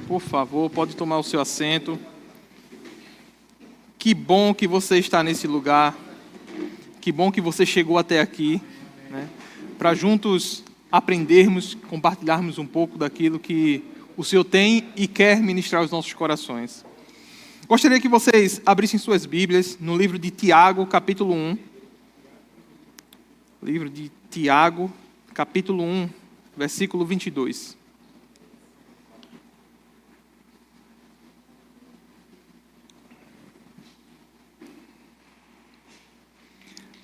Por favor, pode tomar o seu assento. Que bom que você está nesse lugar. Que bom que você chegou até aqui, né? Para juntos aprendermos, compartilharmos um pouco daquilo que o Senhor tem e quer ministrar aos nossos corações. Gostaria que vocês abrissem suas Bíblias no livro de Tiago, capítulo 1. Livro de Tiago, capítulo 1, versículo 22.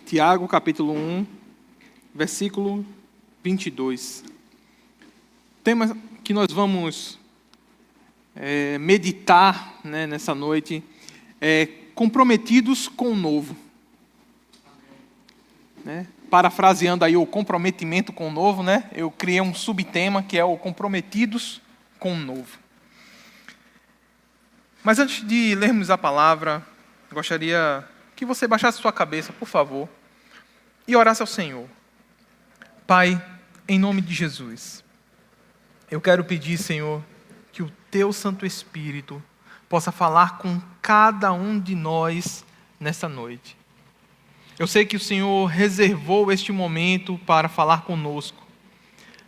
Tiago, capítulo 1, versículo 22. O tema que nós vamos meditar, né, nessa noite é comprometidos com o novo. Né? Parafraseando aí o comprometimento com o novo, né? Eu criei um subtema que é o comprometidos com o novo. Mas antes de lermos a palavra, gostaria que você baixasse sua cabeça, por favor, e orasse ao Senhor. Pai, em nome de Jesus, eu quero pedir, Senhor, que o Teu Santo Espírito possa falar com cada um de nós nessa noite. Eu sei que o Senhor reservou este momento para falar conosco,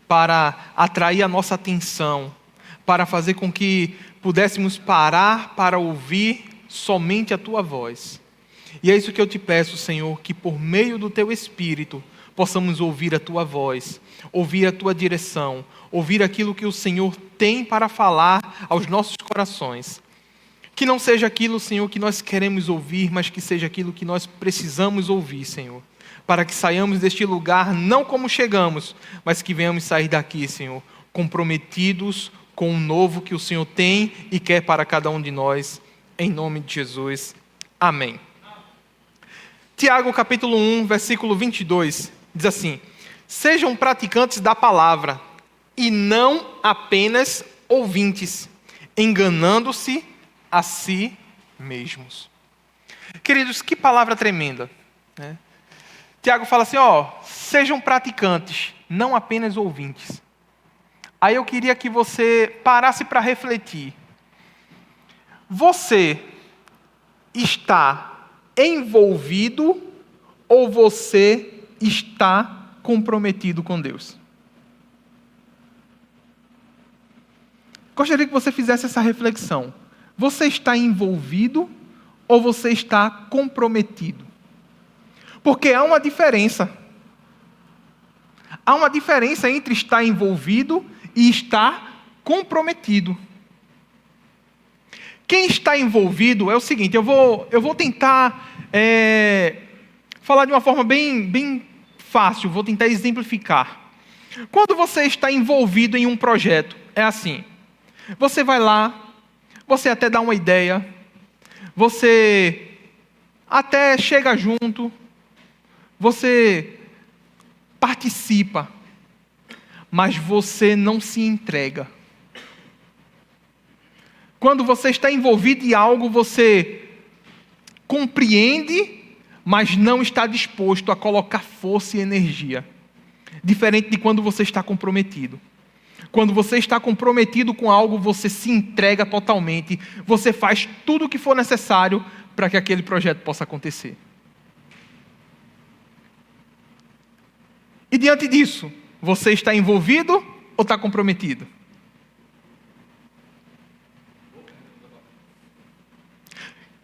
para atrair a nossa atenção, para fazer com que pudéssemos parar para ouvir somente a Tua voz. E é isso que eu te peço, Senhor, que por meio do Teu Espírito possamos ouvir a Tua voz, ouvir a Tua direção, ouvir aquilo que o Senhor tem para falar aos nossos corações. Que não seja aquilo, Senhor, que nós queremos ouvir, mas que seja aquilo que nós precisamos ouvir, Senhor. Para que saiamos deste lugar não como chegamos, mas que venhamos sair daqui, Senhor, comprometidos com o novo que o Senhor tem e quer para cada um de nós. Em nome de Jesus. Amém. Tiago, capítulo 1, versículo 22, diz assim: sejam praticantes da palavra, e não apenas ouvintes, enganando-se a si mesmos. Queridos, que palavra tremenda, né? Tiago fala assim, sejam praticantes, não apenas ouvintes. Aí eu queria que você parasse para refletir. Você está envolvido ou você está comprometido com Deus? Gostaria que você fizesse essa reflexão. Você está envolvido ou você está comprometido? Porque há uma diferença. Há uma diferença entre estar envolvido e estar comprometido. Quem está envolvido é o seguinte, eu vou tentar falar de uma forma bem fácil, vou tentar exemplificar. Quando você está envolvido em um projeto, é assim, você vai lá, você até dá uma ideia, você até chega junto, você participa, mas você não se entrega. Quando você está envolvido em algo, você compreende, mas não está disposto a colocar força e energia. Diferente de quando você está comprometido. Quando você está comprometido com algo, você se entrega totalmente. Você faz tudo o que for necessário para que aquele projeto possa acontecer. E diante disso, você está envolvido ou está comprometido?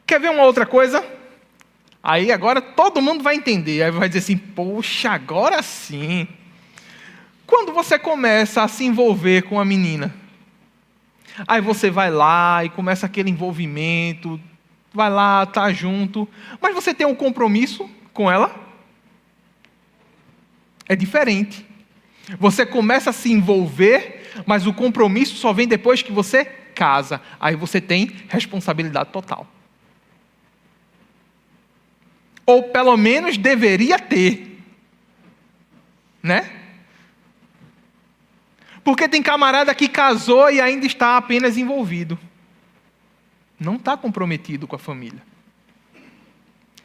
Quer ver uma outra coisa? Aí agora todo mundo vai entender. Aí vai dizer assim, poxa, agora sim. Quando você começa a se envolver com a menina, aí você vai lá e começa aquele envolvimento, vai lá, tá junto, mas você tem um compromisso com ela? É diferente. Você começa a se envolver, mas o compromisso só vem depois que você casa. Aí você tem responsabilidade total. Ou pelo menos deveria ter. Né? Porque tem camarada que casou e ainda está apenas envolvido. Não está comprometido com a família.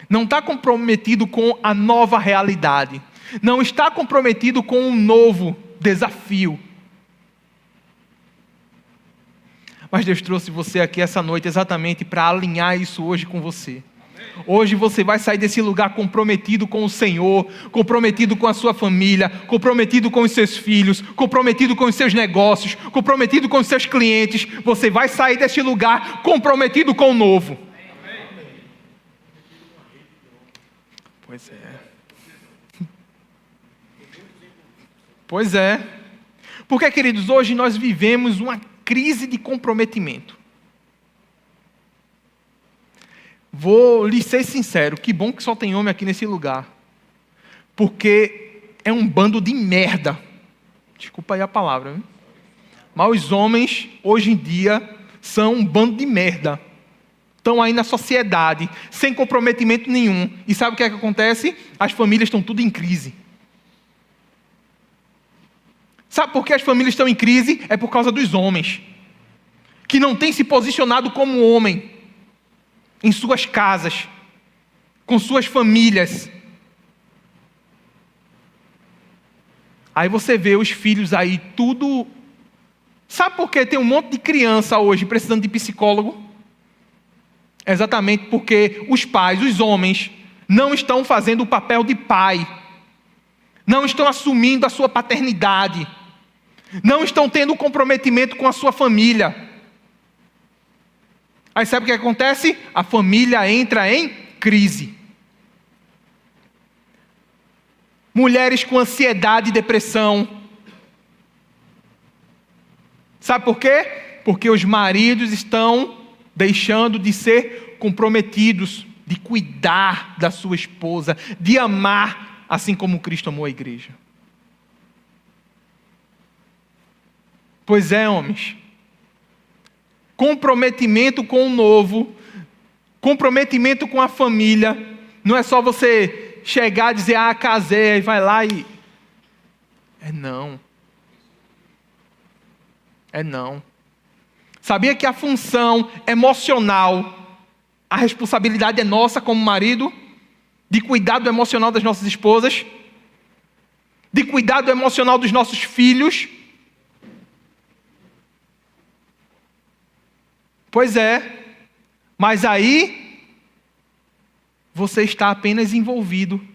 Não está comprometido com a nova realidade. Não está comprometido com um novo desafio. Mas Deus trouxe você aqui essa noite exatamente para alinhar isso hoje com você. Hoje você vai sair desse lugar comprometido com o Senhor, comprometido com a sua família, comprometido com os seus filhos, comprometido com os seus negócios, comprometido com os seus clientes. Você vai sair deste lugar comprometido com o novo. Pois é. Pois é. Porque, queridos, hoje nós vivemos uma crise de comprometimento. Vou lhe ser sincero, que bom que só tem homem aqui nesse lugar. Porque é um bando de merda. Desculpa aí a palavra, hein? Mas os homens, hoje em dia, são um bando de merda. Estão aí na sociedade, sem comprometimento nenhum. E sabe o que é que acontece? As famílias estão tudo em crise. Sabe por que as famílias estão em crise? É por causa dos homens, que não têm se posicionado como homem, em suas casas, com suas famílias. Aí você vê os filhos aí tudo... Sabe por que tem um monte de criança hoje precisando de psicólogo? Exatamente porque os pais, os homens, não estão fazendo o papel de pai. Não estão assumindo a sua paternidade. Não estão tendo comprometimento com a sua família. Aí sabe o que acontece? A família entra em crise. Mulheres com ansiedade e depressão. Sabe por quê? Porque os maridos estão deixando de ser comprometidos, de cuidar da sua esposa, de amar assim como Cristo amou a igreja. Pois é, homens. Comprometimento com o novo, comprometimento com a família, não é só você chegar e dizer, casei, e vai lá e... não. Não. Sabia que a função emocional, a responsabilidade é nossa como marido, de cuidar do emocional das nossas esposas, de cuidar do emocional dos nossos filhos? Pois é, mas aí você está apenas envolvido,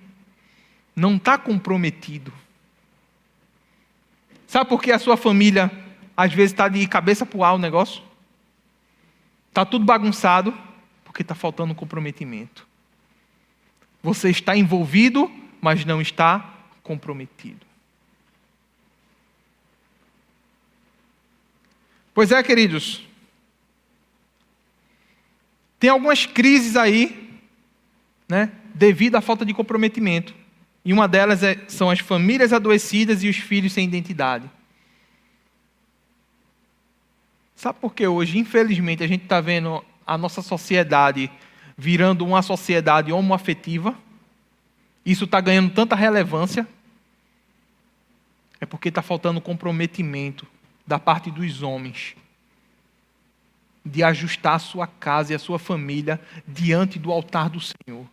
não está comprometido. Sabe por que a sua família às vezes está de cabeça para o ar o negócio? Está tudo bagunçado, porque está faltando comprometimento. Você está envolvido, mas não está comprometido. Pois é, queridos. Tem algumas crises aí, né, devido à falta de comprometimento. E uma delas são as famílias adoecidas e os filhos sem identidade. Sabe por que hoje, infelizmente, a gente está vendo a nossa sociedade virando uma sociedade homoafetiva? Isso está ganhando tanta relevância? É porque está faltando comprometimento da parte dos homens de ajustar a sua casa e a sua família diante do altar do Senhor,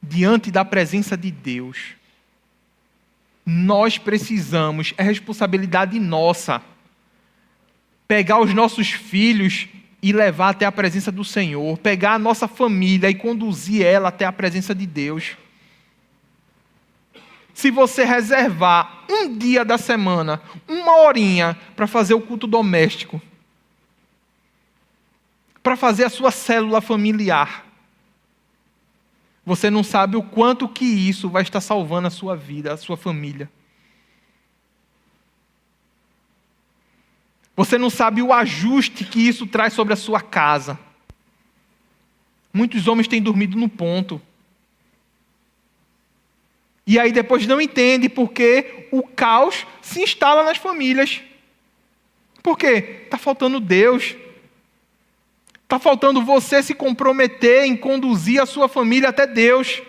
diante da presença de Deus. Nós precisamos, é responsabilidade nossa, pegar os nossos filhos e levar até a presença do Senhor, pegar a nossa família e conduzir ela até a presença de Deus. Se você reservar um dia da semana, uma horinha para fazer o culto doméstico, para fazer a sua célula familiar, você não sabe o quanto que isso vai estar salvando a sua vida, a sua família. Você não sabe o ajuste que isso traz sobre a sua casa. Muitos homens têm dormido no ponto. E aí depois não entende porque o caos se instala nas famílias. Por quê? Está faltando Deus. Está faltando você se comprometer em conduzir a sua família até Deus.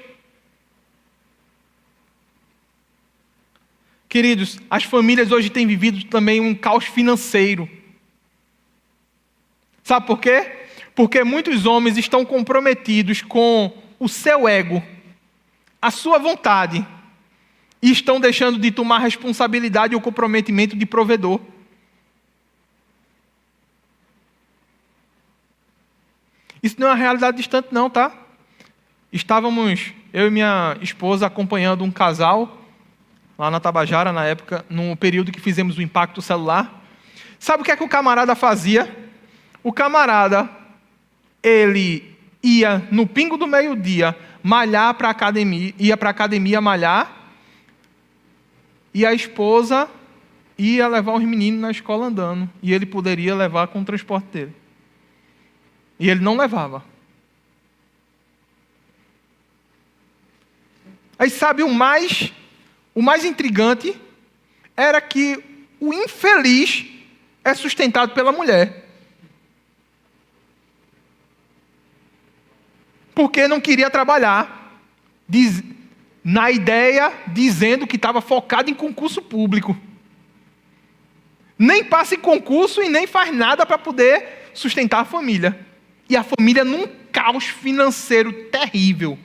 Queridos, as famílias hoje têm vivido também um caos financeiro. Sabe por quê? Porque muitos homens estão comprometidos com o seu ego, a sua vontade, e estão deixando de tomar responsabilidade e o comprometimento de provedor. Isso não é uma realidade distante não, tá? Estávamos, eu e minha esposa, acompanhando um casal, lá na Tabajara, na época, no período que fizemos o impacto celular. Sabe o que é que o camarada fazia? O camarada, ele ia no pingo do meio-dia, malhar para a academia, ia para a academia malhar, e a esposa ia levar os meninos na escola andando, e ele poderia levar com o transporte dele. E ele não levava. Aí sabe o mais intrigante era que o infeliz é sustentado pela mulher. Porque não queria trabalhar. Na ideia, dizendo que estava focado em concurso público. Nem passa em concurso e nem faz nada para poder sustentar a família. E a família num caos financeiro terrível.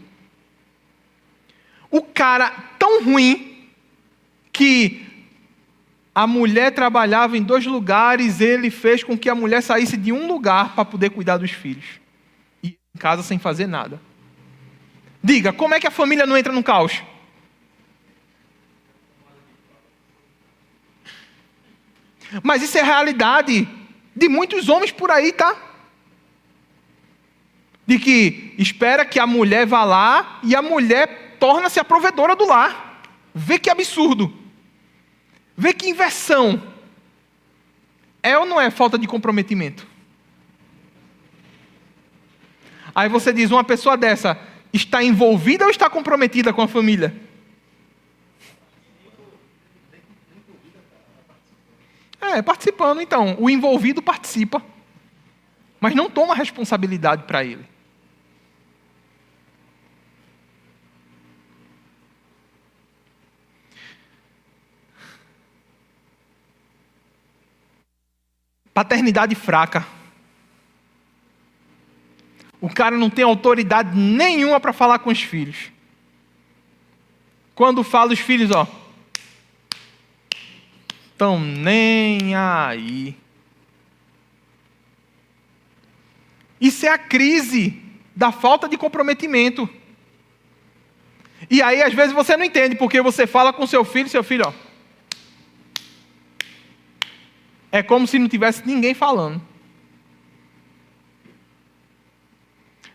O cara tão ruim que a mulher trabalhava em 2 lugares, ele fez com que a mulher saísse de um lugar para poder cuidar dos filhos. E em casa sem fazer nada. Diga, como é que a família não entra no caos? Mas isso é realidade de muitos homens por aí, tá? De que espera que a mulher vá lá e a mulher torna-se a provedora do lar. Vê que absurdo. Vê que inversão. É ou não é falta de comprometimento? Aí você diz, uma pessoa dessa está envolvida ou está comprometida com a família? Participando então. O envolvido participa, mas não toma responsabilidade para ele. Paternidade fraca. O cara não tem autoridade nenhuma para falar com os filhos. Quando fala, os filhos, estão nem aí. Isso é a crise da falta de comprometimento. E aí, às vezes, você não entende, porque você fala com seu filho, é como se não tivesse ninguém falando.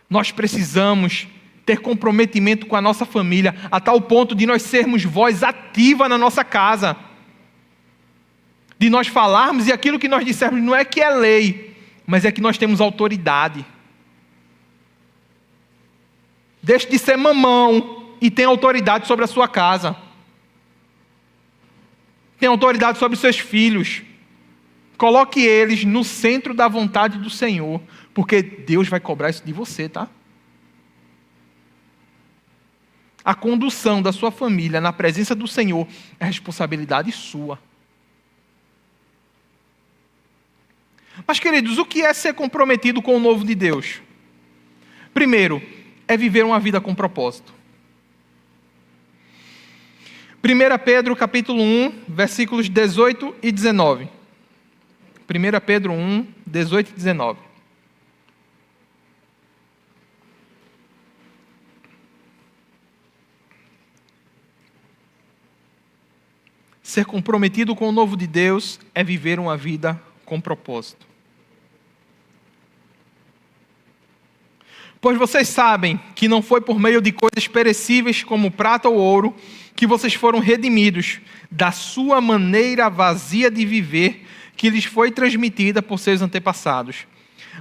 Nós precisamos ter comprometimento com a nossa família, a tal ponto de nós sermos voz ativa na nossa casa. De nós falarmos e aquilo que nós dissermos não é que é lei, mas é que nós temos autoridade. Deixe de ser mamão e tenha autoridade sobre a sua casa. Tenha autoridade sobre os seus filhos. Coloque eles no centro da vontade do Senhor, porque Deus vai cobrar isso de você, tá? A condução da sua família na presença do Senhor é responsabilidade sua. Mas, queridos, o que é ser comprometido com o novo de Deus? Primeiro, é viver uma vida com propósito. 1 Pedro capítulo 1, versículos 18 e 19. 1 Pedro 1, 18 e 19. Ser comprometido com o novo de Deus é viver uma vida com propósito. Pois vocês sabem que não foi por meio de coisas perecíveis como prata ou ouro que vocês foram redimidos da sua maneira vazia de viver que lhes foi transmitida por seus antepassados,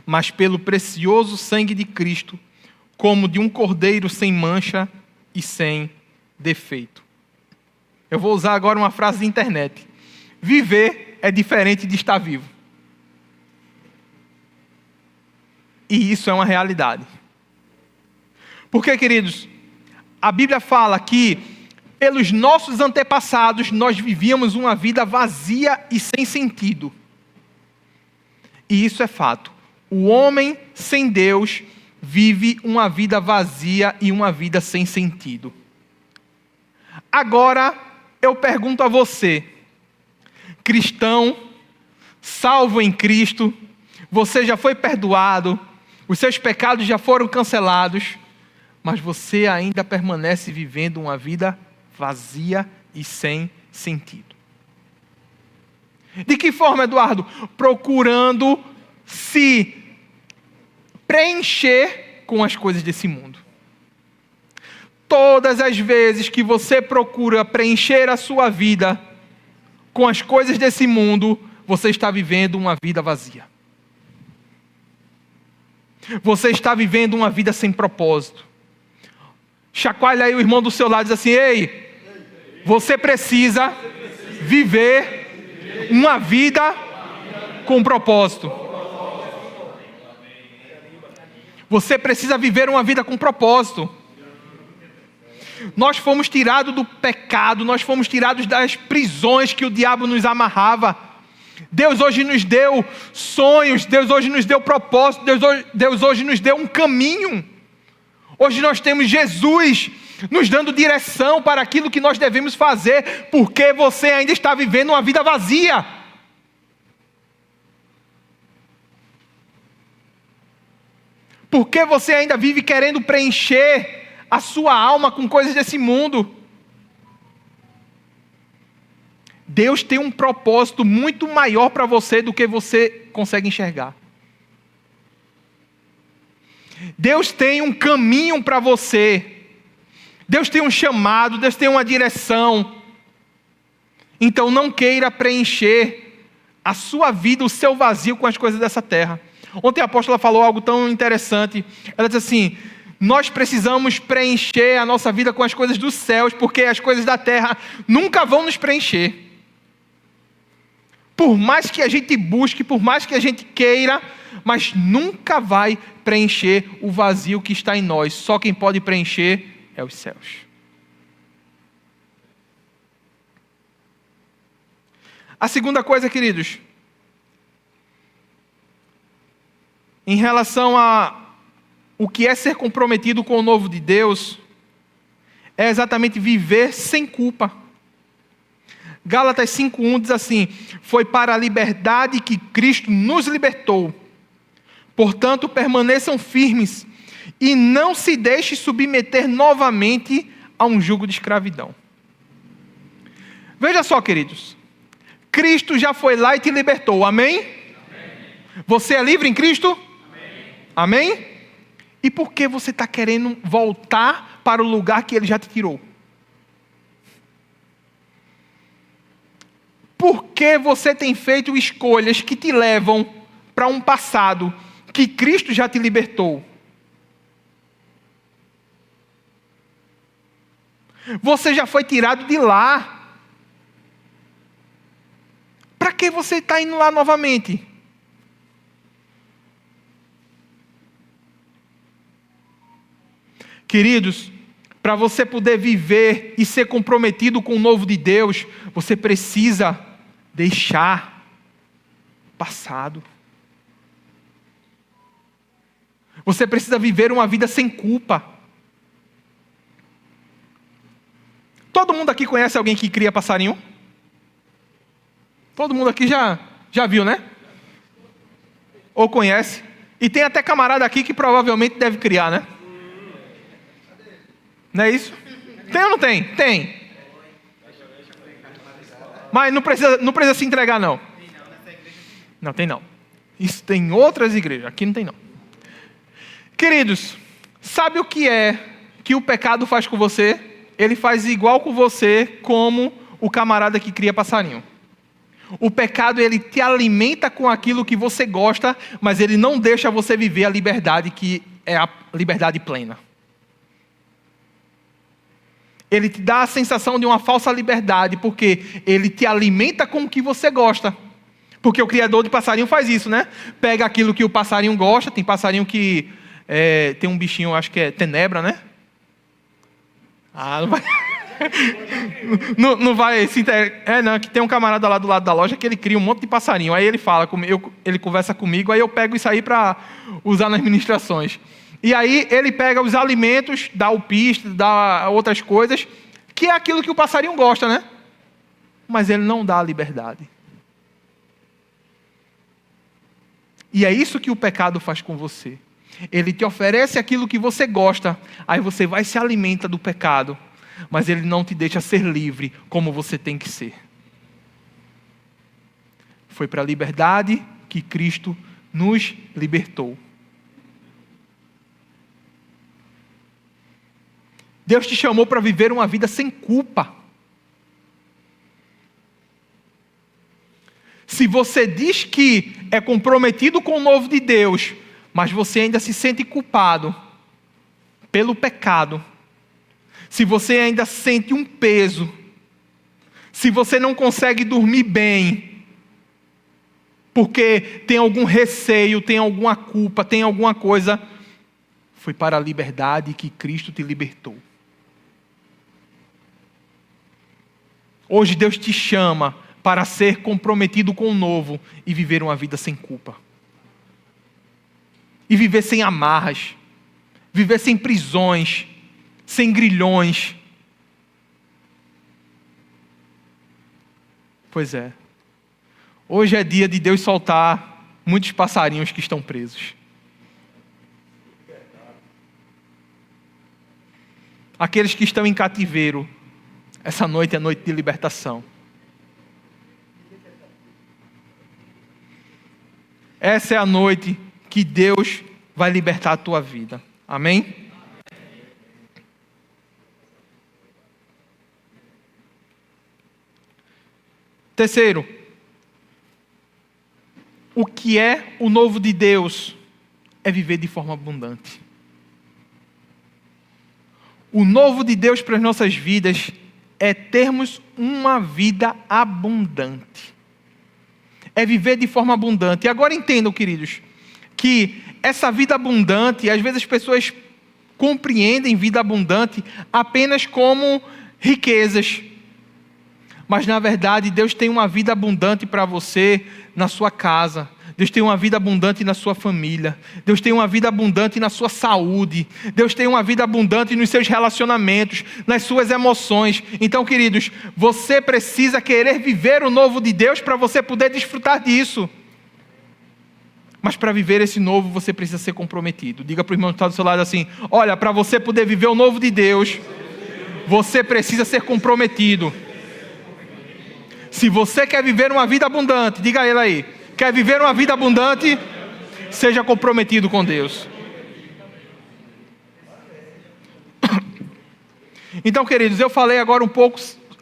mas pelo precioso sangue de Cristo, como de um cordeiro sem mancha e sem defeito. Eu vou usar agora uma frase de internet. Viver é diferente de estar vivo. E isso é uma realidade. Porque, queridos, a Bíblia fala que pelos nossos antepassados nós vivíamos uma vida vazia e sem sentido. E isso é fato. O homem sem Deus vive uma vida vazia e uma vida sem sentido. Agora, eu pergunto a você, cristão, salvo em Cristo, você já foi perdoado, Os seus pecados já foram cancelados, mas você ainda permanece vivendo uma vida vazia e sem sentido. De que forma, Eduardo? Procurando se preencher com as coisas desse mundo. Todas as vezes que você procura preencher a sua vida com as coisas desse mundo, você está vivendo uma vida vazia. Você está vivendo uma vida sem propósito. Chacoalha aí o irmão do seu lado e diz assim: ei, você precisa viver uma vida com propósito. Você precisa viver uma vida com propósito. Nós fomos tirados do pecado, nós fomos tirados das prisões que o diabo nos amarrava. Deus hoje nos deu sonhos, Deus hoje nos deu propósito, Deus hoje nos deu um caminho. Hoje nós temos Jesus nos dando direção para aquilo que nós devemos fazer, porque você ainda está vivendo uma vida vazia. Porque você ainda vive querendo preencher a sua alma com coisas desse mundo. Deus tem um propósito muito maior para você do que você consegue enxergar. Deus tem um caminho para você. Deus tem um chamado, Deus tem uma direção. Então não queira preencher a sua vida, o seu vazio com as coisas dessa terra. Ontem a apóstola falou algo tão interessante. Ela disse assim: nós precisamos preencher a nossa vida com as coisas dos céus, porque as coisas da terra nunca vão nos preencher. Por mais que a gente busque, por mais que a gente queira, mas nunca vai preencher o vazio que está em nós. Só quem pode preencher é os céus. A segunda coisa, queridos, em relação a o que é ser comprometido com o novo de Deus, é exatamente viver sem culpa. Gálatas 5:1 diz assim: foi para a liberdade que Cristo nos libertou. Portanto, permaneçam firmes e não se deixem submeter novamente a um jugo de escravidão. Veja só, queridos, Cristo já foi lá e te libertou, amém? Amém. Você é livre em Cristo? Amém? Amém? E por que você está querendo voltar para o lugar que Ele já te tirou? Por que você tem feito escolhas que te levam para um passado que Cristo já te libertou? Você já foi tirado de lá. Para que você está indo lá novamente? Queridos, para você poder viver e ser comprometido com o novo de Deus, você precisa deixar passado. Você precisa viver uma vida sem culpa. Todo mundo aqui conhece alguém que cria passarinho? Todo mundo aqui já viu, né? Ou conhece. E tem até camarada aqui que provavelmente deve criar, né? Não é isso? Tem ou não tem? Tem. Mas não precisa se entregar, não. Não, tem não. Isso tem em outras igrejas. Aqui não tem, não. Queridos, sabe o que é que o pecado faz com você? Ele faz igual com você como o camarada que cria passarinho. O pecado, ele te alimenta com aquilo que você gosta, mas ele não deixa você viver a liberdade que é a liberdade plena. Ele te dá a sensação de uma falsa liberdade, porque ele te alimenta com o que você gosta. Porque o criador de passarinho faz isso, né? Pega aquilo que o passarinho gosta, tem passarinho que tem um bichinho, acho que é tenebra, né? Ah, não vai... não vai se inter... não, que tem um camarada lá do lado da loja que ele cria um monte de passarinho. Aí ele fala, ele conversa comigo, aí eu pego isso aí para usar nas ministrações. E aí ele pega os alimentos, dá o pisto, dá outras coisas, que é aquilo que o passarinho gosta, né? Mas ele não dá a liberdade. E é isso que o pecado faz com você. Ele te oferece aquilo que você gosta, aí você vai e se alimenta do pecado, mas Ele não te deixa ser livre como você tem que ser. Foi para a liberdade que Cristo nos libertou. Deus te chamou para viver uma vida sem culpa. Se você diz que é comprometido com o novo de Deus, mas você ainda se sente culpado pelo pecado, se você ainda sente um peso, se você não consegue dormir bem, porque tem algum receio, tem alguma culpa, tem alguma coisa, foi para a liberdade que Cristo te libertou. Hoje Deus te chama para ser comprometido com o novo e viver uma vida sem culpa. E viver sem amarras, viver sem prisões, sem grilhões. Pois é. Hoje é dia de Deus soltar muitos passarinhos que estão presos. Aqueles que estão em cativeiro, essa noite é noite de libertação. Essa é a noite que Deus vai libertar a tua vida. Amém? Terceiro, o que é o novo de Deus? É viver de forma abundante. O novo de Deus para as nossas vidas é termos uma vida abundante. É viver de forma abundante. E agora entendam, queridos, que essa vida abundante, às vezes as pessoas compreendem vida abundante apenas como riquezas. Mas na verdade, Deus tem uma vida abundante para você na sua casa. Deus tem uma vida abundante na sua família. Deus tem uma vida abundante na sua saúde. Deus tem uma vida abundante nos seus relacionamentos, nas suas emoções. Então, queridos, você precisa querer viver o novo de Deus para você poder desfrutar disso. Mas para viver esse novo, você precisa ser comprometido. Diga para o irmão que está do seu lado assim: olha, para você poder viver o novo de Deus, você precisa ser comprometido. Se você quer viver uma vida abundante, diga a ele aí: quer viver uma vida abundante? Seja comprometido com Deus. Então, queridos, eu falei agora um pouco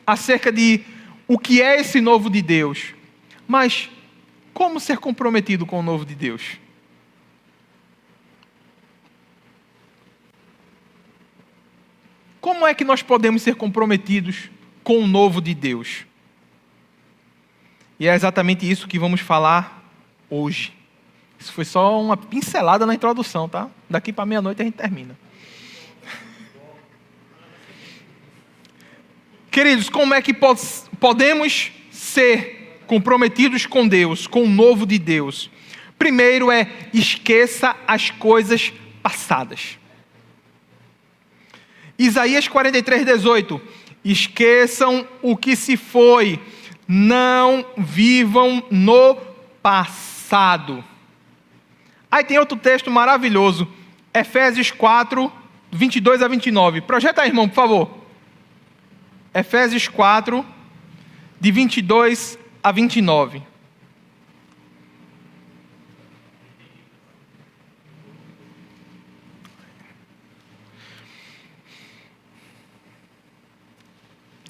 acerca de o que é esse novo de Deus. Mas como ser comprometido com o novo de Deus? Como é que nós podemos ser comprometidos com o novo de Deus? E é exatamente isso que vamos falar hoje. Isso foi só uma pincelada na introdução, tá? Daqui para meia-noite a gente termina. Queridos, como é que podemos ser comprometidos com Deus, com o novo de Deus? Primeiro esqueça as coisas passadas. Isaías 43:18. Esqueçam o que se foi. Não vivam no passado. Aí tem outro texto maravilhoso. Efésios 4, 22 a 29. Projeta aí, irmão, por favor. Efésios 4, de 22 a 29.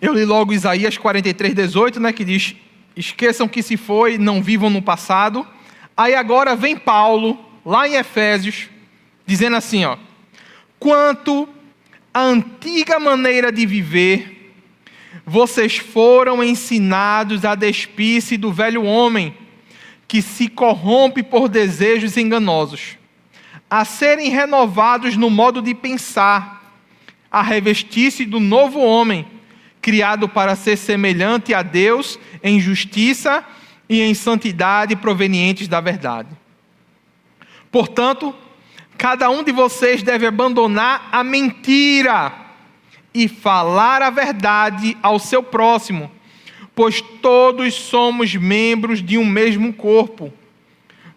Eu li logo Isaías 43:18, né, que diz: esqueçam que se foi, não vivam no passado. Aí agora vem Paulo, lá em Efésios, dizendo assim, ó: quanto à antiga maneira de viver, vocês foram ensinados a despir-se do velho homem, que se corrompe por desejos enganosos, a serem renovados no modo de pensar, a revestir-se do novo homem, criado para ser semelhante a Deus em justiça e em santidade provenientes da verdade. Portanto, cada um de vocês deve abandonar a mentira e falar a verdade ao seu próximo, pois todos somos membros de um mesmo corpo.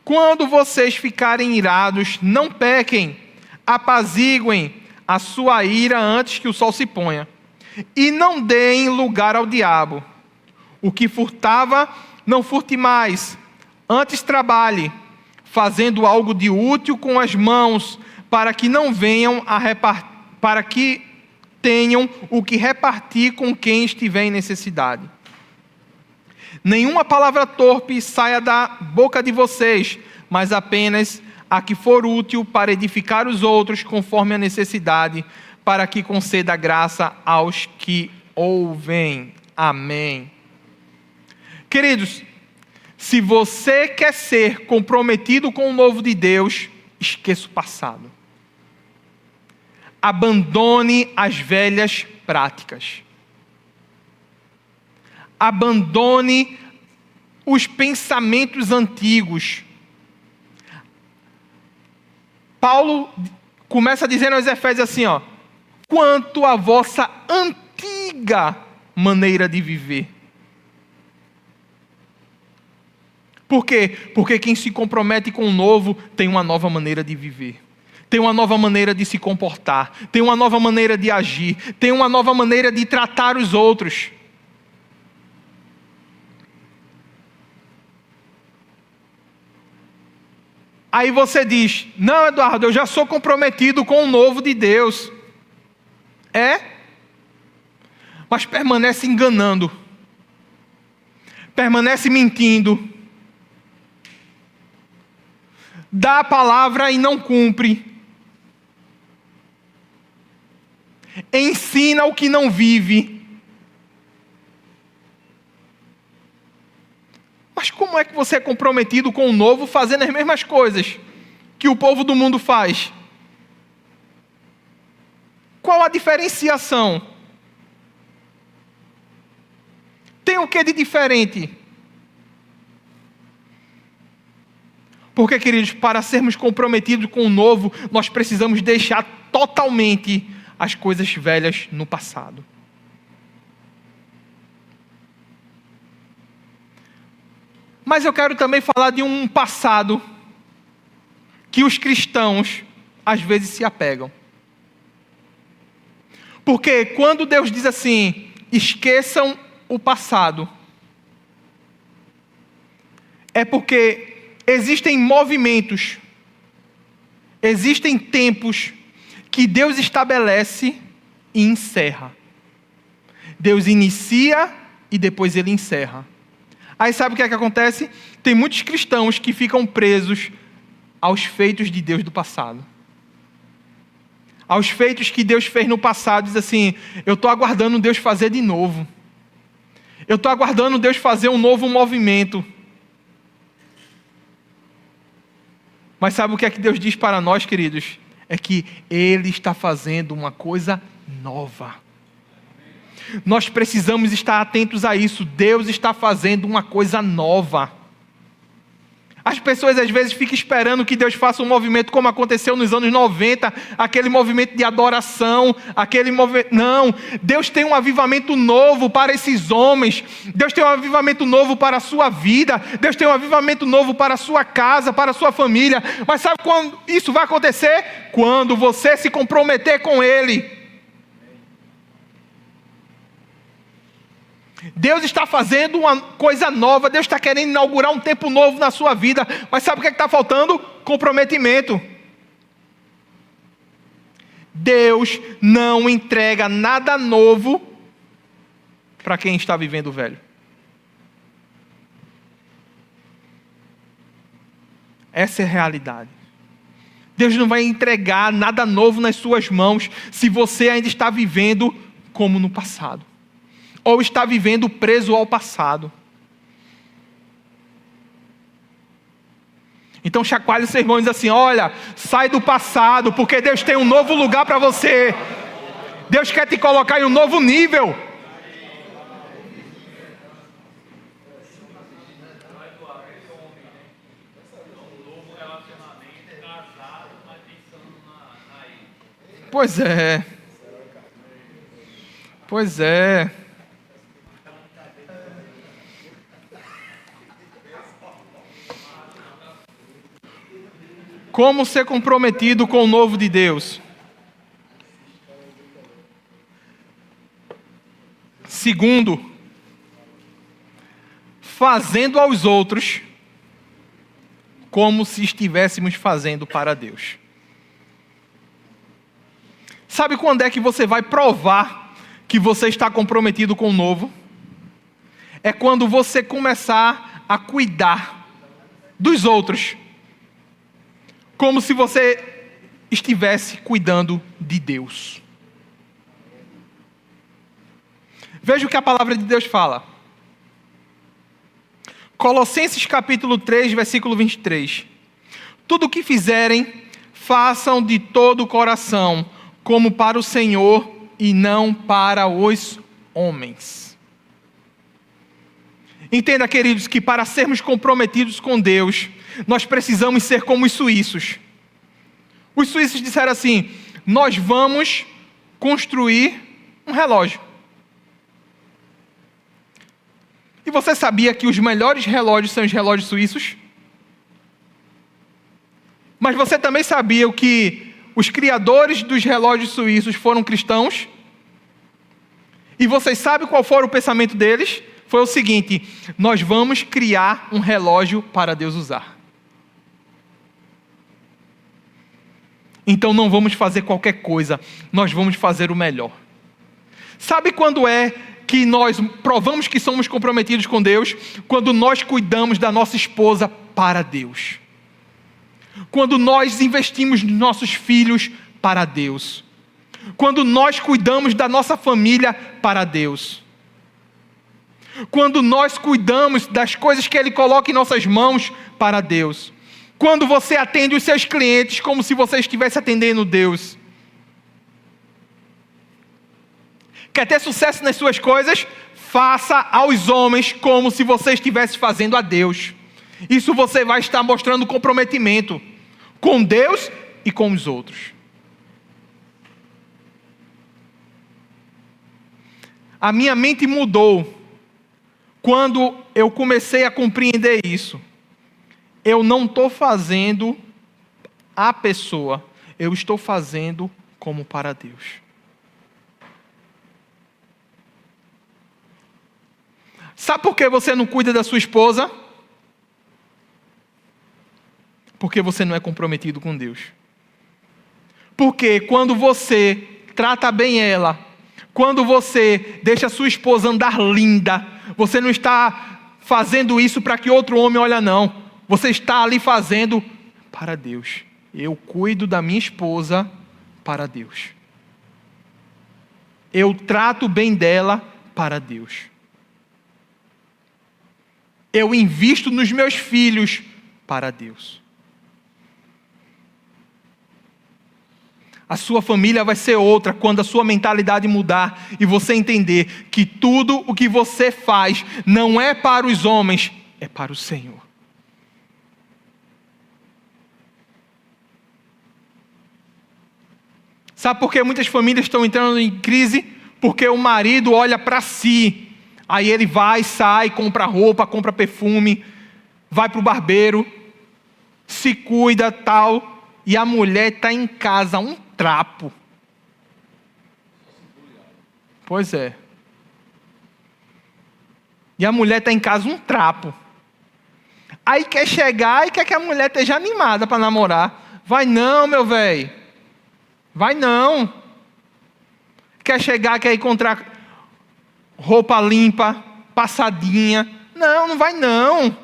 Quando vocês ficarem irados, não pequem, apaziguem a sua ira antes que o sol se ponha. E não deem lugar ao diabo. O que furtava, não furte mais. Antes trabalhe, fazendo algo de útil com as mãos, para que não venham a para que tenham o que repartir com quem estiver em necessidade. Nenhuma palavra torpe saia da boca de vocês, mas apenas a que for útil para edificar os outros conforme a necessidade, para que conceda graça aos que ouvem. Amém. Queridos, se você quer ser comprometido com o novo de Deus, esqueça o passado. Abandone as velhas práticas. Abandone os pensamentos antigos. Paulo começa dizendo aos Efésios assim, quanto à vossa antiga maneira de viver. Por quê? Porque quem se compromete com o novo tem uma nova maneira de viver. Tem uma nova maneira de se comportar. Tem uma nova maneira de agir. Tem uma nova maneira de tratar os outros. Aí você diz, não, Eduardo, eu já sou comprometido com o novo de Deus. Mas permanece enganando. Permanece mentindo. Dá a palavra e não cumpre. Ensina o que não vive. Mas como é que você é comprometido com o novo fazendo as mesmas coisas que o povo do mundo faz? Qual a diferenciação? Tem o que de diferente? Porque, queridos, para sermos comprometidos com o novo, nós precisamos deixar totalmente as coisas velhas no passado. Mas eu quero também falar de um passado que os cristãos às vezes se apegam. Porque quando Deus diz assim, esqueçam o passado, é porque existem movimentos, existem tempos que Deus estabelece e encerra. Deus inicia e depois Ele encerra. Aí sabe o que é que acontece? Tem muitos cristãos que ficam presos aos feitos de Deus do passado. Aos feitos que Deus fez no passado. Diz assim, eu estou aguardando Deus fazer de novo. Eu estou aguardando Deus fazer um novo movimento. Mas sabe o que é que Deus diz para nós, queridos? É que Ele está fazendo uma coisa nova. Nós precisamos estar atentos a isso. Deus está fazendo uma coisa nova. As pessoas às vezes ficam esperando que Deus faça um movimento como aconteceu nos anos 90, aquele movimento de adoração, Não, Deus tem um avivamento novo para esses homens. Deus tem um avivamento novo para a sua vida. Deus tem um avivamento novo para a sua casa, para a sua família. Mas sabe quando isso vai acontecer? Quando você se comprometer com Ele. Deus está fazendo uma coisa nova. Deus está querendo inaugurar um tempo novo na sua vida. Mas sabe o que está faltando? Comprometimento. Deus não entrega nada novo para quem está vivendo o velho. Essa é a realidade. Deus não vai entregar nada novo nas suas mãos se você ainda está vivendo como no passado. Ou está vivendo preso ao passado. Então chacoalhe o seu irmão e diz assim, olha, sai do passado, porque Deus tem um novo lugar para você. Deus quer te colocar em um novo nível. Pois é. Pois é. Como ser comprometido com o novo de Deus? Segundo, fazendo aos outros como se estivéssemos fazendo para Deus. Sabe quando é que você vai provar que você está comprometido com o novo? É quando você começar a cuidar dos outros, como se você estivesse cuidando de Deus. Veja o que a palavra de Deus fala. Colossenses capítulo 3, versículo 23. Tudo o que fizerem, façam de todo o coração, como para o Senhor e não para os homens. Entenda, queridos, que para sermos comprometidos com Deus, nós precisamos ser como os suíços. Os suíços disseram assim: nós vamos construir um relógio. E você sabia que os melhores relógios são os relógios suíços? Mas você também sabia que os criadores dos relógios suíços foram cristãos? E vocês sabem qual foi o pensamento deles? Foi o seguinte: nós vamos criar um relógio para Deus usar. Então não vamos fazer qualquer coisa, nós vamos fazer o melhor. Sabe quando é que nós provamos que somos comprometidos com Deus? Quando nós cuidamos da nossa esposa para Deus. Quando nós investimos nos nossos filhos para Deus. Quando nós cuidamos da nossa família para Deus. Quando nós cuidamos das coisas que Ele coloca em nossas mãos para Deus. Quando você atende os seus clientes como se você estivesse atendendo Deus. Quer ter sucesso nas suas coisas? Faça aos homens como se você estivesse fazendo a Deus. Isso você vai estar mostrando comprometimento com Deus e com os outros. A minha mente mudou quando eu comecei a compreender isso. Eu não estou fazendo a pessoa, eu estou fazendo como para Deus. Sabe por que você não cuida da sua esposa? Porque você não é comprometido com Deus. Porque quando você trata bem ela, quando você deixa a sua esposa andar linda, você não está fazendo isso para que outro homem olhe, não. Você está ali fazendo para Deus. Eu cuido da minha esposa para Deus. Eu trato bem dela para Deus. Eu invisto nos meus filhos para Deus. A sua família vai ser outra quando a sua mentalidade mudar e você entender que tudo o que você faz não é para os homens, é para o Senhor. Sabe por que muitas famílias estão entrando em crise? Porque o marido olha para si. Aí ele vai, sai, compra roupa, compra perfume, vai para o barbeiro, se cuida, tal. E a mulher está em casa, um trapo. Pois é. E a mulher está em casa, um trapo. Aí quer chegar e quer que a mulher esteja animada para namorar. Vai não, meu velho. Vai não. Quer chegar, quer encontrar roupa limpa, passadinha. Não, não vai não.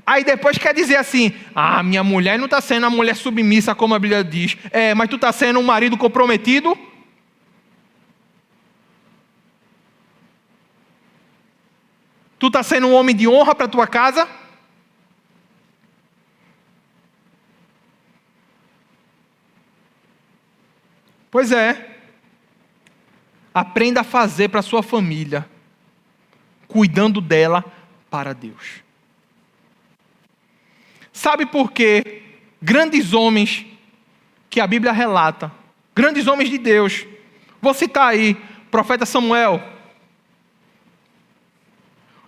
Aí depois quer dizer assim: ah, minha mulher não está sendo a mulher submissa como a Bíblia diz. É, mas tu está sendo um marido comprometido? Tu está sendo um homem de honra para a tua casa? Pois é. Aprenda a fazer para a sua família, cuidando dela para Deus. Sabe por quê? Grandes homens que a Bíblia relata, grandes homens de Deus, vou citar aí, profeta Samuel,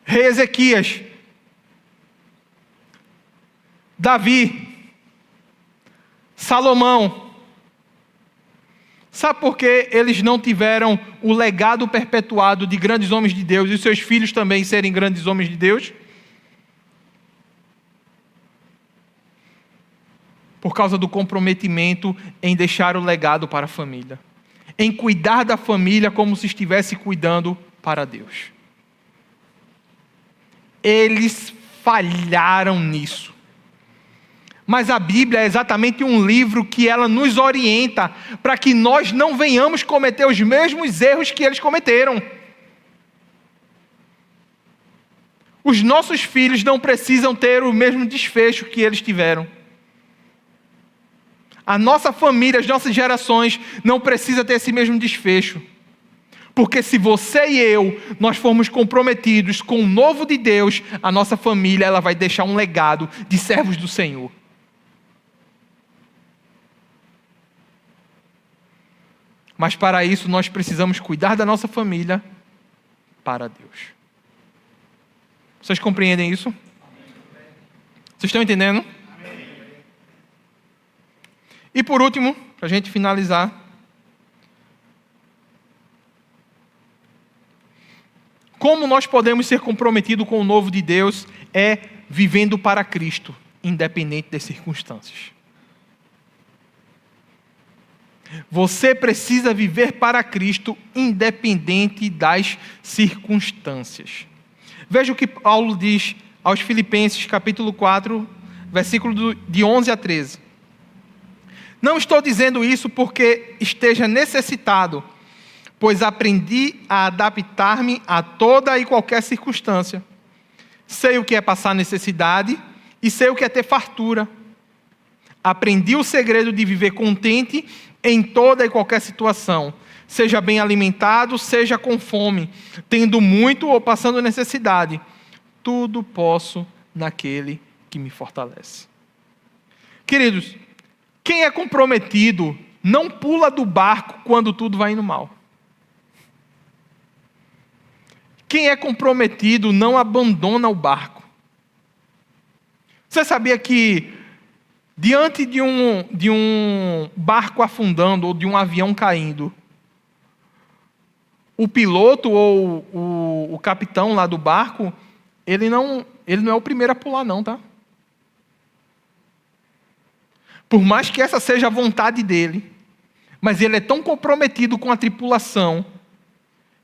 rei Ezequias, Davi, Salomão. Sabe por que eles não tiveram o legado perpetuado de grandes homens de Deus e os seus filhos também serem grandes homens de Deus? Por causa do comprometimento em deixar o legado para a família. Em cuidar da família como se estivesse cuidando para Deus. Eles falharam nisso. Mas a Bíblia é exatamente um livro que ela nos orienta para que nós não venhamos cometer os mesmos erros que eles cometeram. Os nossos filhos não precisam ter o mesmo desfecho que eles tiveram. A nossa família, as nossas gerações não precisam ter esse mesmo desfecho. Porque se você e eu, nós formos comprometidos com o novo de Deus, a nossa família ela vai deixar um legado de servos do Senhor. Mas para isso nós precisamos cuidar da nossa família para Deus. Vocês compreendem isso? Vocês estão entendendo? E por último, para a gente finalizar, como nós podemos ser comprometidos com o novo de Deus é vivendo para Cristo, independente das circunstâncias. Você precisa viver para Cristo, independente das circunstâncias. Veja o que Paulo diz aos Filipenses, capítulo 4, versículo de 11 a 13. Não estou dizendo isso porque esteja necessitado, pois aprendi a adaptar-me a toda e qualquer circunstância. Sei o que é passar necessidade e sei o que é ter fartura. Aprendi o segredo de viver contente em toda e qualquer situação, seja bem alimentado, seja com fome, tendo muito ou passando necessidade. Tudo posso naquele que me fortalece. Queridos, quem é comprometido não pula do barco quando tudo vai indo mal. Quem é comprometido não abandona o barco. Você sabia que diante de um barco afundando ou de um avião caindo, o piloto ou o capitão lá do barco, ele não é o primeiro a pular não, tá? Por mais que essa seja a vontade dele, mas ele é tão comprometido com a tripulação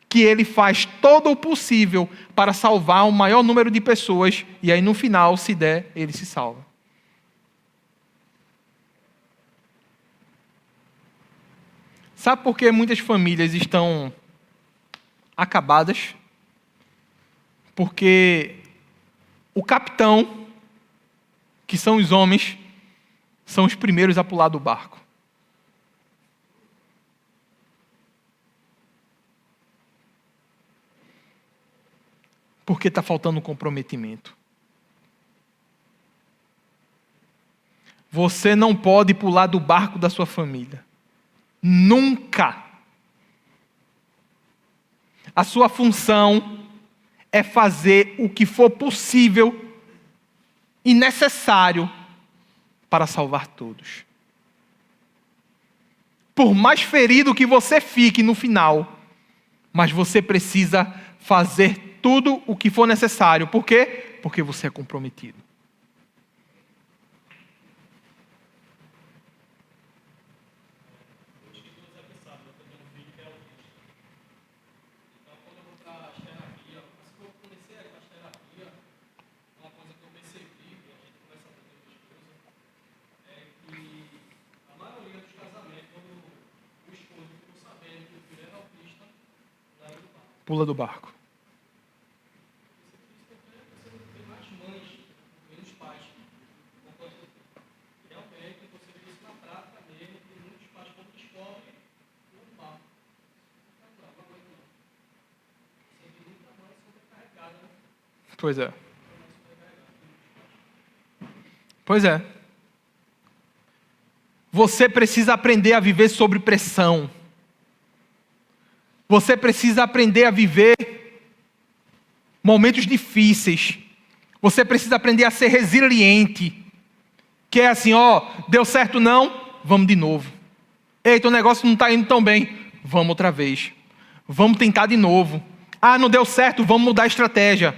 que ele faz todo o possível para salvar o maior número de pessoas e aí no final, se der, ele se salva. Sabe por que muitas famílias estão acabadas? Porque o capitão, que são os homens, são os primeiros a pular do barco. Porque está faltando comprometimento. Você não pode pular do barco da sua família. Nunca. A sua função é fazer o que for possível e necessário para salvar todos. Por mais ferido que você fique no final, mas você precisa fazer tudo o que for necessário. Por quê? Porque você é comprometido. Pula do barco. Pois é. Pois é. Você precisa aprender a viver sob pressão. Você precisa aprender a viver momentos difíceis. Você precisa aprender a ser resiliente. Que é assim, deu certo não, Vamos de novo. Eita, o negócio não está indo tão bem. Vamos outra vez. Vamos tentar de novo. Ah, não deu certo, vamos mudar a estratégia.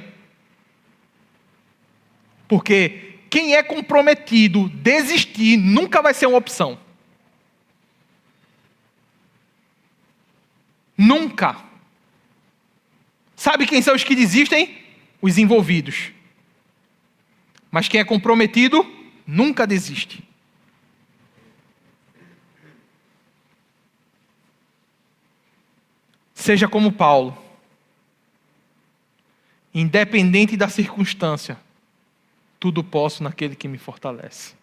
Porque quem é comprometido, desistir nunca vai ser uma opção. Nunca. Sabe quem são os que desistem? Os envolvidos. Mas quem é comprometido, nunca desiste. Seja como Paulo. Independente da circunstância, tudo posso naquele que me fortalece.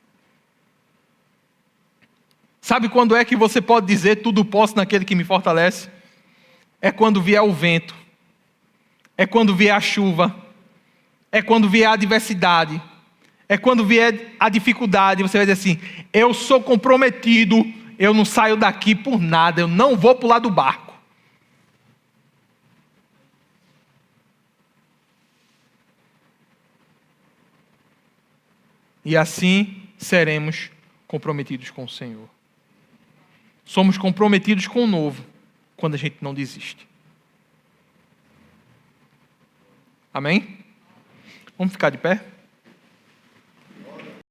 Sabe quando é que você pode dizer tudo posso naquele que me fortalece? É quando vier o vento. É quando vier a chuva. É quando vier a adversidade. É quando vier a dificuldade. Você vai dizer assim, eu sou comprometido, eu não saio daqui por nada, eu não vou pular do barco. E assim seremos comprometidos com o Senhor. Somos comprometidos com o novo, quando a gente não desiste. Amém? Vamos ficar de pé?